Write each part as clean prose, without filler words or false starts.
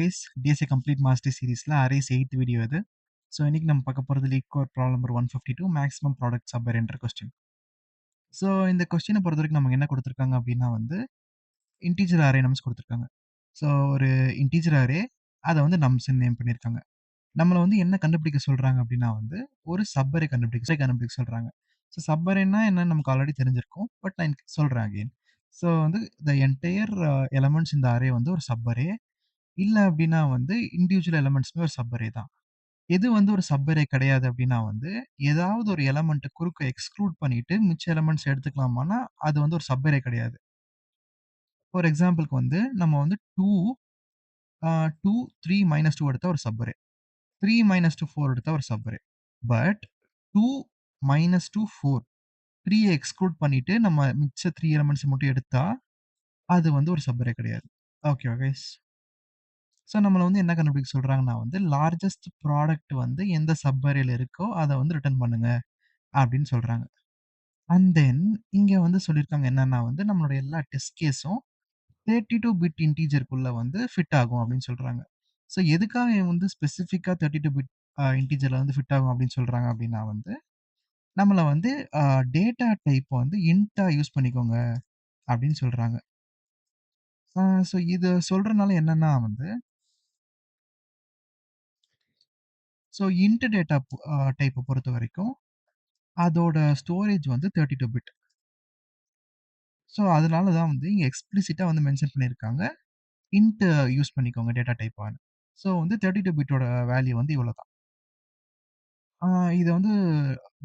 Guys, DSA complete master சீரிஸ்ல arrays 8th video இது. So இன்னைக்கு நம்ம பார்க்க போகிறது LeetCode problem number 152 maximum product subarray என்ற கொஸ்டின். ஸோ இந்த கொஸ்டினை பொறுத்த வரைக்கும் நமக்கு என்ன கொடுத்துருக்காங்க அப்படின்னா வந்து இன்டீஜர் அரே நம்ஸ் கொடுத்துருக்காங்க. ஸோ ஒரு இன்டீஜர் அரே அதை வந்து நம்ஸ்ன்னு நேம் பண்ணியிருக்காங்க. நம்மளை வந்து என்ன கண்டுபிடிக்க சொல்றாங்க அப்படின்னா வந்து ஒரு சப்பரை கண்டுபிடிக்க சொல்றாங்க. ஸோ சப்பரேன்னா என்னன்னு நமக்கு ஆல்ரெடி தெரிஞ்சிருக்கும், பட் நான் சொல்றேன் அகெயின். ஸோ வந்து த என்டையர் எலமெண்ட்ஸ் இந்த அரே வந்து ஒரு சப்பரே, இல்ல அப்படின்னா வந்து இண்டிவிஜுவல் எலமெண்ட்ஸ்மே ஒரு சப்பரே தான். எது வந்து ஒரு சப்பரே கிடையாது அப்படின்னா வந்து, ஏதாவது ஒரு எலமெண்ட்ட குறுக்க எக்ஸ்க்ளூட் பண்ணிட்டு மிச்ச எலமெண்ட்ஸ் எடுத்துக்கலாமான்னா, அது வந்து ஒரு சப்பரே கிடையாது. ஃபார் எக்ஸாம்பிள்க்கு வந்து நம்ம வந்து 2 2, 3 -2 எடுத்தா ஒரு சப்பரே. 3 - 2 4 எடுத்தா ஒரு சப்பரே. பட் 2 -2 4 3ய எக்ஸ்க்ளூட் பண்ணிட்டு நம்ம மிச்ச 3 எலமெண்ட்ஸ் மட்டும் எடுத்தா, அது வந்து ஒரு சப்பரே கிடையாது. ஓகேவா கைஸ்? ஸோ நம்மள வந்து என்ன கண்டுபிடிக்க சொல்றாங்கன்னா வந்து, லார்ஜஸ்ட் ப்ராடக்ட் வந்து எந்த சப்பரேல இருக்கோ, அத வந்து ரிட்டர்ன் பண்ணுங்க அப்படின்னு சொல்றாங்க. அண்ட் தென் இங்க வந்து சொல்லியிருக்காங்க என்னன்னா வந்து, நம்மளோட எல்லா டெஸ்ட் கேஸும் 32 பிட் இன்டிஜர்க்குள்ள வந்து ஃபிட் ஆகும் அப்படின்னு சொல்றாங்க. ஸோ எதுக்காக இவங்க வந்து ஸ்பெசிஃபிக்கா 32 பிட் இன்டிஜர்ல வந்து ஃபிட் ஆகும் அப்படின்னு சொல்றாங்க அப்படின்னா வந்து, நம்மள வந்து டேட்டா டைப் வந்து இன்ட்டா யூஸ் பண்ணிக்கோங்க அப்படின்னு சொல்றாங்க. ஸோ இத சொல்றனால என்னன்னா வந்து, ஸோ இன்ட் டேட்டா டைப்ப பொறுத்தவரைக்கும் அதோட ஸ்டோரேஜ் வந்து 32 பிட். ஸோ அதனால தான் வந்து இங்க எக்ஸ்பிளிசிட்டா வந்து மென்ஷன் பண்ணியிருக்காங்க. இன்ட் யூஸ் பண்ணிக்கோங்க டேட்டா டைப்பான்னு. ஸோ வந்து 32 பிட்டோட வேல்யூ வந்து இவ்வளோ தான். ஆ இத வந்து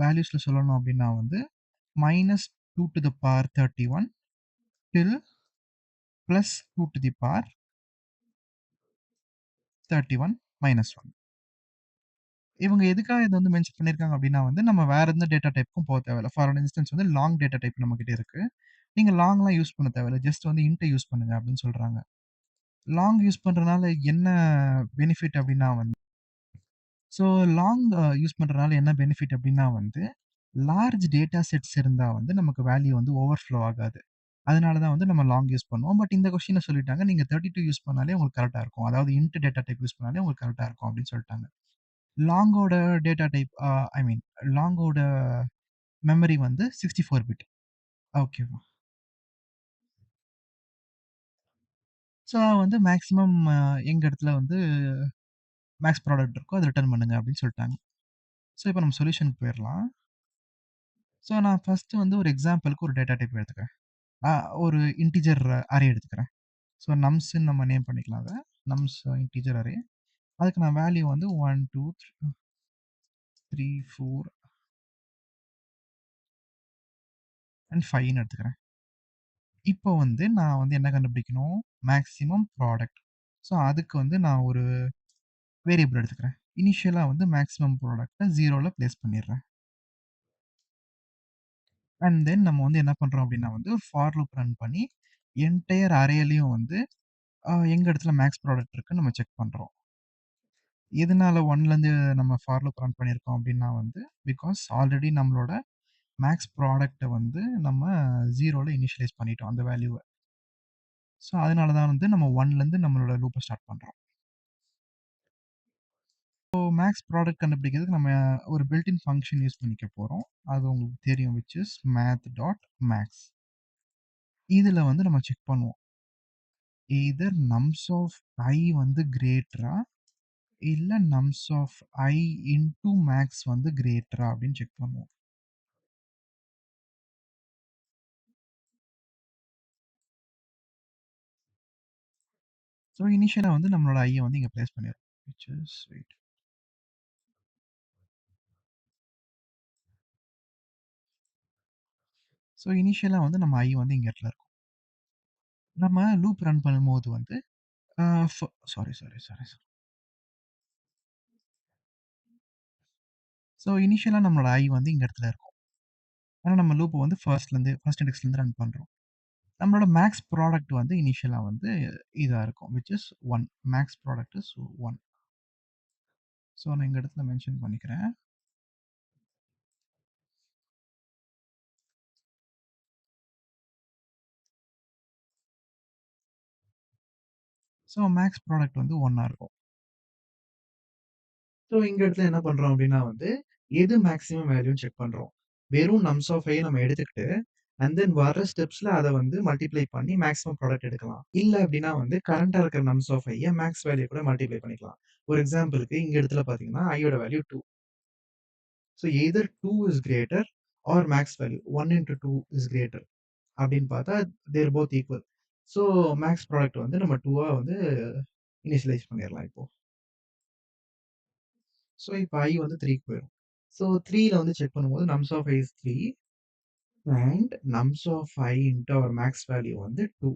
வேல்யூஸ்ல சொல்லணும் அப்டின்னா வந்து -2 to the power 31 till +2 to the power 31 -1. இவங்க எதுக்காக இத வந்து மென்ஷன் பண்ணியிருக்காங்க அப்டின்னா வந்து, நம்ம வேற எந்த டேட்டா டைப்க்கும் போ தேவையில்ல. ஃபார் இன்ஸ்டன்ஸ் வந்து லாங் டேட்டா டைப் நம்மகிட்ட இருக்கு. நீங்க லாங்லாம் யூஸ் பண்ண தேவையில்ல. ஜஸ்ட் வந்து இன்ட்ட யூஸ் பண்ணுங்க அப்டின்னு சொல்றாங்க. லாங் யூஸ் பண்றனால என்ன பெனிஃபிட் அப்டின்னா வந்து, ஸோ லாங் யூஸ் பண்றனால என்ன பெனிஃபிட் அப்டின்னா வந்து, லார்ஜ் டேட்டா செட்ஸ் இருந்தா வந்து நமக்கு வேல்யூ வந்து ஓவர்ஃப்ளோ ஆகாது. அதனால தான் வந்து நம்ம லாங் யூஸ் பண்ணுவோம். பட் இந்த கொஸ்டின்ல சொல்லிட்டாங்க, நீங்க 32 யூஸ் பண்ணாலே உங்களுக்கு கரெக்ட்டா இருக்கும். அதாவது இன்ட் டேட்டா டைப் யூஸ் பண்ணாலே உங்களுக்கு கரெக்ட்டா இருக்கும் அப்டின்னு சொல்ட்டாங்க. லாங்கோட டேட்டா டைப் ஐ மீன் லாங்கோட மெமரி வந்து 64 பிட். ஓகேவா? ஸோ வந்து மேக்ஸிமம் எங்க இடத்துல வந்து மேக்ஸ் ப்ராடக்ட் இருக்கோ அத ரிட்டர்ன் பண்ணுங்க அப்டின்னு சொல்ட்டாங்க. ஸோ இப்ப நம்ம சொல்யூஷனுக்கு போயிரலாம். ஸோ நான் ஃபர்ஸ்ட்டு வந்து ஒரு எக்ஸாம்பிள்க்கு ஒரு டேட்டா டைப் எடுத்துக்கிறேன். அ ஒரு இன்டிஜர் அரே எடுத்துக்கிறேன். ஸோ நம்ஸ்ன்னு நம்ம நேம் பண்ணிக்கலாம் அத. Nums integer array. அதுக்கு நான் வேல்யூ வந்து 1, 2, 3, 4 அண்ட் 5ன்னு எடுத்துக்கிறேன். இப்போ வந்து நான் வந்து என்ன கண்டுபிடிக்கணும்? Maximum product. ஸோ அதுக்கு வந்து நான் ஒரு வேரியபிள் எடுத்துக்கிறேன். இனிஷியலா வந்து மேக்ஸிமம் ப்ராடக்ட்ட 0ல பிளேஸ் பண்ணிடுறேன். அண்ட் தென் நம்ம வந்து என்ன பண்றோம் அப்டின்னா வந்து ஒரு ஃபார் லூப் ரன் பண்ணி என்டயர் அரேலயும் வந்து எங்க இடத்துல மேக்ஸ் ப்ராடக்ட் இருக்குன்னு நம்ம செக் பண்றோம். எதனால 1லருந்து நம்ம ஃபார் லூப் ரன் பண்ணியிருக்கோம் அப்டின்னா வந்து, பிகாஸ் ஆல்ரெடி நம்மளோட மேக்ஸ் ப்ராடக்ட்ட வந்து நம்ம 0ல இனிஷியலைஸ் பண்ணிட்டோம் அந்த வேல்யூவ. ஸோ அதனால தான் வந்து நம்ம 1லருந்து நம்மளோட லூப்ப ஸ்டார்ட் பண்றோம். இப்போ மேக்ஸ் ப்ராடக்ட் கண்டுபிடிக்கிறதுக்கு நம்ம ஒரு பில்ட் இன் ஃபங்ஷன் யூஸ் பண்ணிக்க போறோம். அது உங்களுக்கு தெரியும். Which is math.max. இதுல வந்து நம்ம செக் பண்ணுவோம். எய்தர் நம்ஸ் ஆஃப் I வந்து கிரேட்டரா, இல்ல nums of I into max வந்து கிரேட்டரா அப்படின்னு செக் பண்ணுவோம். ஸோ இனிஷியலா வந்து நம்மளோட ஐய வந்து இங்க பிளேஸ் பண்ணிடுறோம். Which is wait. ஸோ இனிஷியலா வந்து நம்ம ஐ வந்து இங்க இடத்துல இருக்கும். நம்ம லூப் ரன் பண்ணும்போது வந்து ஆ ஃப sorry, sorry, sorry, sorry. So இனிஷியலா நம்மளோட ஐ வந்து இங்க இடத்துல இருக்கும். ஆனா நம்ம லூப் வந்து ஃபர்ஸ்ட் இண்டெக்ஸ்லேருந்து ரன் பண்றோம். நம்மளோட மேக்ஸ் ப்ராடக்ட் வந்து இனிஷியலா வந்து இதா இருக்கும். Which is 1. Max product is 1. So நான் இந்த இடத்துல மென்ஷன் பண்ணிக்கிறேன். ஸோ மேக்ஸ் ப்ராடக்ட் வந்து 1 இருக்கும். ஸோ இந்த இடத்துல என்ன பண்றோம் அப்டின்னா வந்து, எது மேக்ஸிமம் வேல்யூன்னு செக் பண்றோம். வெறும் நம்ஸ் ஆஃப் ஐ நம்ம எடுத்துக்கிட்டு, அண்ட் தென் வர்ற ஸ்டெப்ஸ்ல அத வந்து மல்டிப்ளை பண்ணி மேக்ஸிமம் ப்ராடக்ட் எடுக்கலாம். இல்ல அப்டின்னா வந்து கரண்ட்டா இருக்கிற நம்ஸ் ஆஃப் ஐய மேக்ஸ் வேல்யூ கூட மல்டிப்ளை பண்ணிக்கலாம். ஒரு எக்ஸாம்பிள்க்கு இந்த இடத்துல பார்த்தீங்கன்னா, ஐ யோட value 2. So either 2 is greater or max value 1 into 2 is greater அப்டின்னு பார்த்தா, they are both equal. So max product வந்து நம்ம 2வா வந்து இனிஷியலைஸ் பண்ணிறலாம் இப்போ. ஸோ இப்ப I வந்து 3க்கு போயிரும். ஸோ 3ல வந்து செக் பண்ணும்போது nums of I is 3 and nums of I into our max value வந்து 2.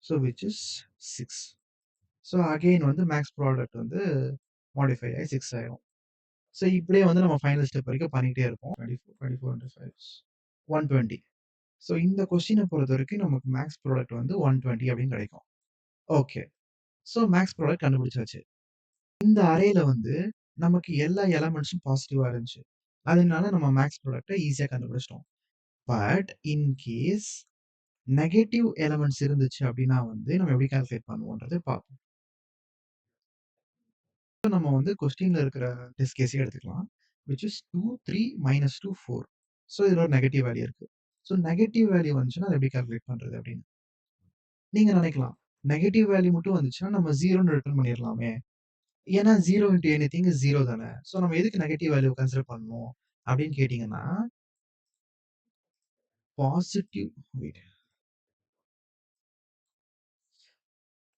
So which is 6. So again வந்து மேக்ஸ் ப்ராடக்ட் வந்து மாடிஃபை ஆயி 6 ஆயிரும். ஸோ இப்படியே வந்து நம்ம ஃபைனல் ஸ்டெப் வரைக்கும் பண்ணிட்டே இருப்போம். 24 இன்டு 5 இஸ் 120. ஸோ இந்த கொஸ்டின பொறுத்தவரைக்கும் நமக்கு மேக்ஸ் ப்ராடக்ட் வந்து 120 அப்படின்னு கிடைக்கும். ஓகே. ஸோ மேக்ஸ் ப்ராடக்ட் கண்டுபிடிச்சாச்சு. இந்த அரேல வந்து நமக்கு எல்லா எலமெண்ட்ஸும் பாசிட்டிவா இருந்துச்சு. அதனால நம்ம மேக்ஸ் ப்ராடக்ட்ட ஈஸியா கண்டுபிடிச்சிட்டோம். But in case negative elements இருந்துச்சு அப்படின்னா வந்து நம்ம எப்படி கால்குலேட் பண்ணுவோன்றத பார்ப்போம். நம்ம வந்து கொஸ்டின்ல இருக்கிற டெஸ்ட் கேஸே எடுத்துக்கலாம். Which is 2, 3, -2, 4. ஸோ இதுல ஒரு நெகட்டிவ் வேல்யூ இருக்கு. ஸோ நெகட்டிவ் வேல்யூ வந்துச்சுன்னா அத எப்படி கால்குலேட் பண்றது அப்படின்னு. நீங்க நினைக்கலாம். நெகட்டிவ் வேல்யூ மட்டும் வந்துச்சுன்னா நம்ம 0ன்னு ரிட்டர்ன் பண்ணிறலாமே. ஏன்னா 0 இன்டு எனிதிங் இஸ் 0 தானே. ஸோ நம்ம எதுக்கு நெகட்டிவ் வேல்யூ கன்சிடர் பண்ணணும் அப்படின்னு கேட்டீங்கன்னா, positive weight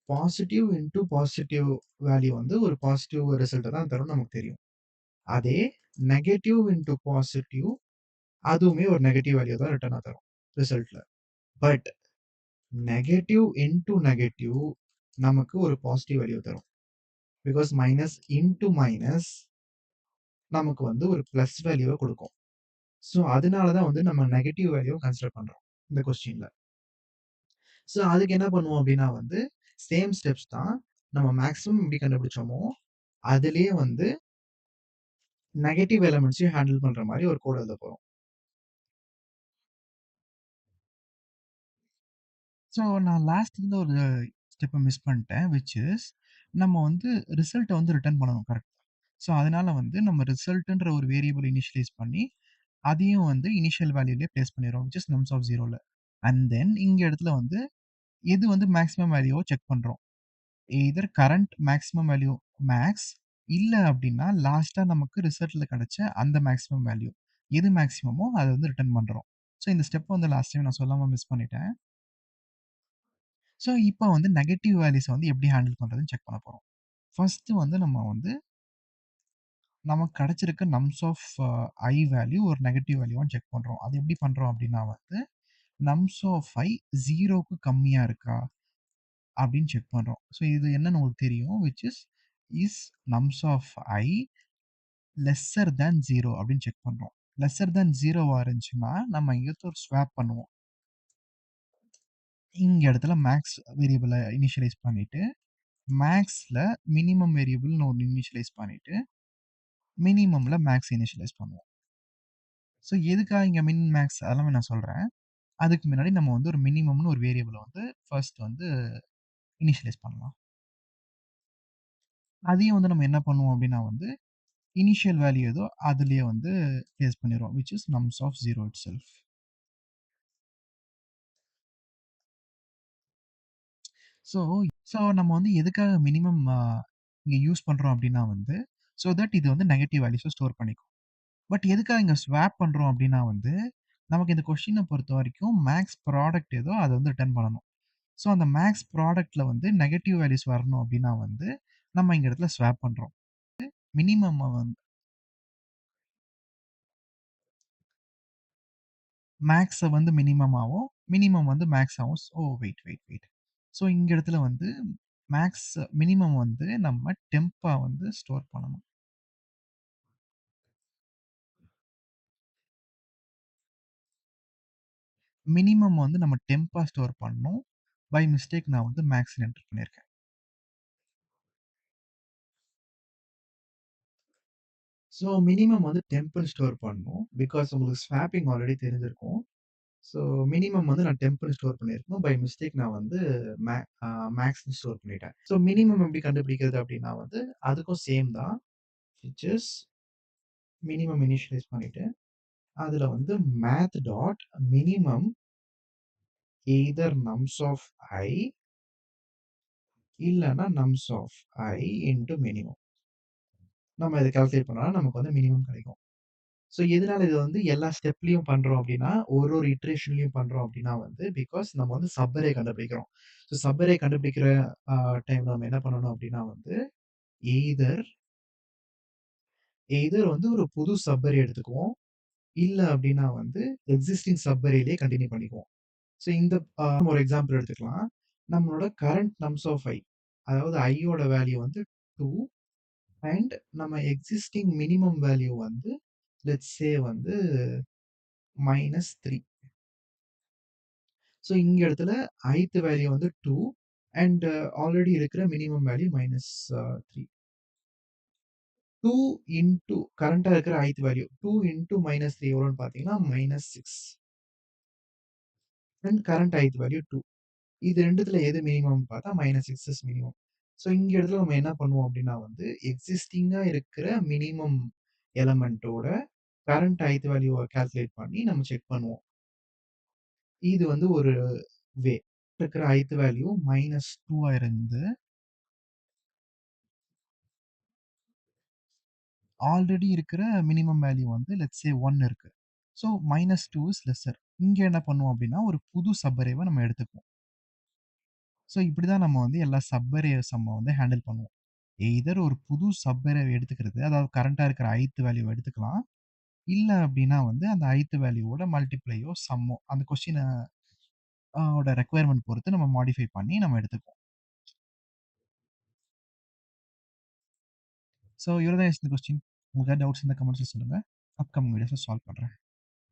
positive into positive value வந்து ஒரு பாசிட்டிவ் ரிசல்ட்ட தான் தரும்னு நமக்கு தெரியும். அதே நெகட்டிவ் இன்டு பாசிட்டிவ் அதுவுமே ஒரு நெகட்டிவ் வேல்யூ தான் ரிட்டர்னா தரும் ரிசல்ட்ல. பட் நெகட்டிவ் இன்டு நெகட்டிவ் நமக்கு ஒரு பாசிட்டிவ் வேல்யூ தரும். பிகாஸ் மைனஸ் இன்டு மைனஸ் நமக்கு வந்து ஒரு பிளஸ் வேல்யூவ குடுக்கும். ஸோ அதனால தான் வந்து நம்ம நெகட்டிவ் வேல்யூவ கன்சிடர் பண்றோம் இந்த கொஸ்டின்ல. ஸோ அதுக்கு என்ன பண்ணுவோம் அப்டின்னா வந்து, சேம் ஸ்டெப்ஸ் தான். நம்ம மேக்ஸிமம் எப்படி கண்டுபிடிச்சோமோ, அதிலேயே வந்து நெகட்டிவ் எலிமெண்ட்ஸையும் ஹேண்டில் பண்ற மாரி ஒரு கோட் எழுதப் போறோம். ஸோ நான் லாஸ்ட் வந்து ஒரு ஸ்டெப்ப மிஸ் பண்ணிட்டேன். விச் இஸ் நம்ம வந்து ரிசல்ட்ட வந்து ரிட்டர்ன் பண்ணணும் கரெக்ட்டா. ஸோ அதனால வந்து நம்ம ரிசல்ட்ன்ற ஒரு வேரியபிள் இனிஷியலைஸ் பண்ணி, அதையும் வந்து இனிஷியல் வேல்யூலயே பிளேஸ் பண்ணிர்றோம். விச் இஸ் நம்ஸ் ஆஃப் 0ல. அண்ட் தென் இங்க இடத்துல வந்து எது வந்து மேக்ஸிமம் வேல்யூவோ செக் பண்றோம். Either current maximum value max இல்ல அப்டின்னா, லாஸ்ட்டா நமக்கு ரிசல்ட்ல கிடைச்ச அந்த மேக்ஸிமம் வேல்யூ. எது மேக்ஸிமமோ அத வந்து ரிட்டர்ன் பண்றோம். ஸோ இந்த ஸ்டெப் வந்து லாஸ்ட் டைம் நான் சொல்லாம மிஸ் பண்ணிட்டேன். ஸோ இப்ப வந்து நெகட்டிவ் வேல்யூஸ வந்து எப்படி ஹேண்டில் பண்றதுன்னு செக் பண்ண போறோம். ஃபர்ஸ்ட்டு வந்து நம்ம வந்து நமக்கு கிடைச்சிருக்க நம்ஸ் ஆஃப் I வேல்யூ ஒரு நெகட்டிவ் வேல்யூவான்னு செக் பண்றோம். அது எப்படி பண்றோம் அப்டின்னா வந்து, நம்ஸ் ஆஃப் I 0க்கு கம்மியா இருக்கா? அப்படின்னு செக் பண்றோம். ஸோ இது என்னன்னு உங்களுக்கு தெரியும். Is nums of I lesser than 0 அப்படின்னு செக் பண்றோம். லெஸ்ஸர் தேன் 0வா இருந்துச்சுன்னா, நம்ம எங்கேயாச்சும் ஒரு ஸ்வாப் பண்ணுவோம். இங்க இடத்துல மேக்ஸ் வேரியபிள இனிஷியலைஸ் பண்ணிட்டு, மேக்ஸ்ல மினிமம் வேரியபிள்னு ஒண்ணு இனிஷியலைஸ் பண்ணிட்டு, மினிமம்ல மேக்ஸ் இனிஷியலைஸ் பண்ணுவோம். ஸோ எதுக்காக இங்க மின், மேக்ஸ் அதெல்லாமே நான் சொல்றேன். அதுக்கு முன்னாடி நம்ம வந்து ஒரு மினிமம்னு ஒரு வேரியபிள வந்து ஃபர்ஸ்ட் வந்து இனிஷியலைஸ் பண்ணலாம். அதையும் வந்து நம்ம என்ன பண்ணுவோம் அப்படின்னா வந்து இனிஷியல் வேல்யூ ஏதோ அதிலேயே வந்து பிளேஸ் பண்ணிருவோம். Which is nums of 0 itself. So so நம்ம வந்து எதுக்காக மினிமம் இங்க யூஸ் பண்றோம் அப்டின்னா வந்து, சோ தட் இது வந்து நெகட்டிவ் வேல்யூஸ ஸ்டோர் பண்ணிக்கும். பட் எதுக்காக இங்க ஸ்வாப் பண்றோம் அப்டின்னா வந்து, நமக்கு இந்த கொஸ்டின பொறுத்தவரைக்கும் மேக்ஸ் ப்ராடக்ட் ஏதோ அத வந்து ரிட்டர்ன் பண்ணணும். ஸோ அந்த மேக்ஸ் ப்ராடக்ட்ல வந்து நெகட்டிவ் வேல்யூஸ் வரணும் அப்டின்னா வந்து, நம்ம இந்த இடத்துல ஸ்வாப் பண்றோம். மினிமம்ம வந்து மேக்ஸ வந்து மினிமமாவும், மினிமம் வந்து மேக்ஸாவும் வெயிட். ஸோ இந்த இடத்துல வந்து மேக்ஸ் மினிமம் வந்து நம்ம டெம்பா வந்து ஸ்டோர் பண்ணணும். மினிமம் வந்து நம்ம டெம்பா ஸ்டோர் பண்ணணும். பை மிஸ்டேக் நான் வந்து மேக்ஸ்ன்னு என்டர் பண்ணியிருக்கேன். ஸோ மினிமம் வந்து டெம்ப்ன்னு ஸ்டோர் பண்ணணும். பிகாஸ் உங்களுக்கு ஸ்வாப்பிங் ஆல்ரெடி தெரிஞ்சிருக்கும். ஸோ மினிமம் வந்து நான் டெம்ப்னு ஸ்டோர் பண்ணியிருக்கணும். பை மிஸ்டேக் நான் வந்து மே மேக்ஸ்ன்னு ஸ்டோர் பண்ணிட்டேன். ஸோ மினிமம் எப்படி கண்டுபிடிக்கிறது அப்படின்னா வந்து, அதுக்கும் சேம் தான். விச் இஸ் மினிமம் இனிஷியலைஸ் பண்ணிட்டு, அதுல வந்து math dot minimum either nums of i இல்லன்னா nums of i into minimum. நம்ம இத கால்குலேட் பண்ணா நமக்கு வந்து மினிமம் கிடைக்கும். ஸோ எதனால இது வந்து எல்லா ஸ்டெப்லயும் பண்றோம் அப்படின்னா, ஒரு இட்டரேஷன்லயும் பண்றோம் அப்படின்னா வந்து, பிகாஸ் நம்ம வந்து சப் அரே கண்டுபிடிக்கிறோம். ஸோ சப் அரே கண்டுபிடிக்கிற அ டைம்ல நம்ம என்ன பண்ணணும் அப்படின்னா வந்து, எய்தர் எய்தர் வந்து ஒரு புது சப் அரே எடுத்துக்குவோம். இல்ல அப்படின்னா வந்து எக்ஸிஸ்டிங் சப் அரேலயே கன்டின்யூ பண்ணிக்குவோம். ஸோ இந்த ஒரு எக்ஸாம்பிள் எடுத்துக்கலாம். நம்மளோட கரண்ட் நம்ஸ் ஆஃப் ஐ, அதாவது ஐயோட வேல்யூ வந்து 2 அண்ட் நம்ம எக்ஸிஸ்டிங் மினிமம் வேல்யூ வந்து லெட்ஸ் சே வந்து -3. ஸோ இங்க இடத்துல ஐத் வேல்யூ வந்து 2 அண்ட் ஆல்ரெடி இருக்கிற மினிமம் வேல்யூ -3. 2 இன்டு கரண்ட்டா இருக்கிற ஐத் வேல்யூ 2 இன்டு -3 எவ்வளோன்னு பார்த்தீங்கன்னா -6 அண்ட் கரண்ட் ஐத் வேல்யூ 2. இது 2த்துல எது மினிமம் பார்த்தா -6 இஸ் மினிமம். ஸோ இங்க இடத்துல நம்ம என்ன பண்ணுவோம் அப்படின்னா வந்து எக்ஸிஸ்டிங்கா இருக்கிற மினிமம் எலமென்ட்டோட கரண்ட் ஐத் வேல்யூவ கால்குலேட் பண்ணி நம்ம செக் பண்ணுவோம். இது வந்து ஒரு வே. இருக்கிற ஐத் வேல்யூ -2 இருந்து ஆல்ரெடி இருக்கிற மினிமம் வேல்யூ வந்து லெட்ஸ் சே 1 இருக்கு. So -2 is lesser. இங்க என்ன பண்ணுவோம் அப்படின்னா, ஒரு புது சப் அரேவ நம்ம எடுத்துக்குவோம். ஸோ இப்படி தான் நம்ம வந்து எல்லா சப் அரே சம்ம வந்து ஹேண்டில் பண்ணுவோம். எய்தர் ஒரு புது சப் அரே எடுத்துக்கிறது, அதாவது கரண்ட்டா இருக்கிற ஐத் வேல்யூவ எடுத்துக்கலாம். இல்ல அப்படின்னா வந்து அந்த ஐத் வேல்யூவோட மல்டிப்ளையோ, சம்மோ அந்த கொஸ்டின ஓட ரெக்வயர்மென்ட் பொறுத்து நம்ம மாடிஃபை பண்ணி நம்ம எடுத்துக்குவோம். ஸோ இவ்வளோ தான் இந்த கொஸ்டின். உங்களுக்கு ஏதாவது டவுட்ஸ் இருந்தா கமெண்ட்ஸ்ல சொல்லுங்க. அப்கமிங் வீடியோஸ்ல சால்வ் பண்றேன்.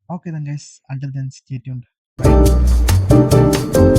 Okay then guys. Until then, stay tuned. Bye.